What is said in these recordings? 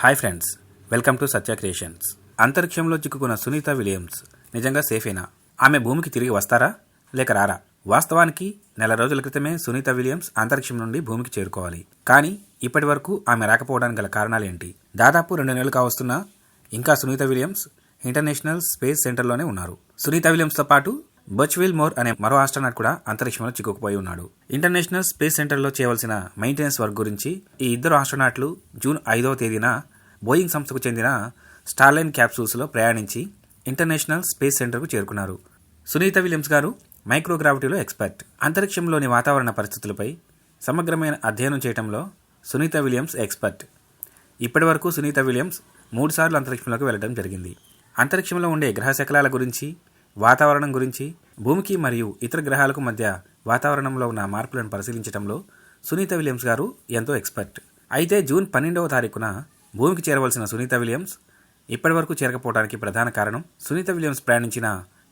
Hi friends, welcome to Satya creations. అంతరిక్షంలో చిక్కుకున్న Sunitha Williams నిజంగా సేఫేనా? ఆమె భూమికి తిరిగి వస్తారా లేక రారా? వాస్తవానికి నెల రోజుల క్రితమే సునీత విలియమ్స్ అంతరిక్షం నుండి భూమికి చేరుకోవాలి. కానీ ఇప్పటి వరకు ఆమె రాకపోవడానికి గల కారణాలేంటి? దాదాపు 2 నెలలు కావస్తున్నా ఇంకా సునీత విలియమ్స్ ఇంటర్నేషనల్ స్పేస్ సెంటర్లోనే ఉన్నారు. సునీత విలియమ్స్తో పాటు బచ్ విల్మోర్ అనే మరో ఆస్ట్రోనాట్ కూడా అంతరిక్షంలో చిక్కుకుపోయి ఉన్నాడు. ఇంటర్నేషనల్ స్పేస్ సెంటర్లో చేయవలసిన మెయింటెనెన్స్ వర్క్ గురించి ఈ ఇద్దరు ఆస్ట్రోనాట్లు జూన్ 5వ తేదీన బోయింగ్ సంస్థకు చెందిన స్టార్లైన్ క్యాప్సూల్స్లో ప్రయాణించి ఇంటర్నేషనల్ స్పేస్ సెంటర్కు చేరుకున్నారు. సునీత విలియమ్స్ గారు మైక్రోగ్రావిటీలో ఎక్స్పర్ట్. అంతరిక్షంలోని వాతావరణ పరిస్థితులపై సమగ్రమైన అధ్యయనం చేయడంలో సునీత విలియమ్స్ ఎక్స్పర్ట్. ఇప్పటి వరకు సునీత విలియమ్స్ 3 సార్లు అంతరిక్షంలోకి వెళ్లడం జరిగింది. అంతరిక్షంలో ఉండే గ్రహ శకలాల గురించి, వాతావరణం గురించి, భూమికి మరియు ఇతర గ్రహాలకు మధ్య వాతావరణంలో ఉన్న మార్పులను పరిశీలించడంలో సునీత విలియమ్స్ గారు ఎంతో ఎక్స్పర్ట్. అయితే జూన్ 12వ తారీఖున భూమికి చేరవలసిన సునీత విలియమ్స్ ఇప్పటి వరకు చేరకపోవడానికి ప్రధాన కారణం సునీత విలియమ్స్ ప్రయాణించిన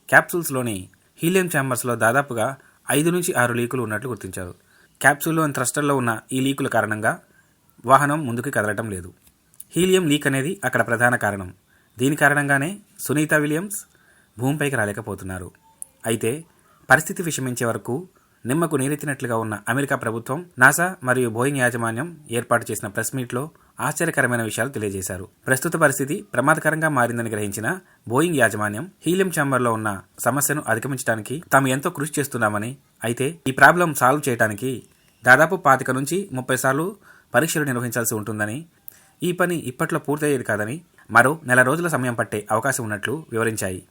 క్యాప్సూల్స్లోని హీలియం ఛాంబర్స్లో దాదాపుగా 5 నుంచి 6 లీకులు ఉన్నట్లు గుర్తించారు. క్యాప్సూల్లోని థ్రస్టర్లో ఉన్న ఈ లీకుల కారణంగా వాహనం ముందుకు కదలటం లేదు. హీలియం లీక్ అనేది అక్కడ ప్రధాన కారణం. దీని కారణంగానే సునీత విలియమ్స్ భూమిపైకి రాలేకపోతున్నారు. అయితే పరిస్థితి విషమించే వరకు నిమ్మకు నీరెత్తినట్లుగా ఉన్న అమెరికా ప్రభుత్వం, నాసా మరియు బోయింగ్ యాజమాన్యం ఏర్పాటు చేసిన ప్రెస్ మీట్లో ఆశ్చర్యకరమైన విషయాలు తెలియజేశారు. ప్రస్తుత పరిస్థితి ప్రమాదకరంగా మారిందని గ్రహించిన బోయింగ్ యాజమాన్యం హీలియం ఛాంబర్లో ఉన్న సమస్యను అధిగమించడానికి తాము ఎంతో కృషి చేస్తున్నామని, అయితే ఈ ప్రాబ్లం సాల్వ్ చేయడానికి దాదాపు 25 నుంచి 30 సార్లు పరీక్షలు నిర్వహించాల్సి ఉంటుందని, ఈ పని ఇప్పట్లో పూర్తయ్యేది కాదని, మరో నెల రోజుల సమయం పట్టే అవకాశం ఉన్నట్లు వివరించాయి.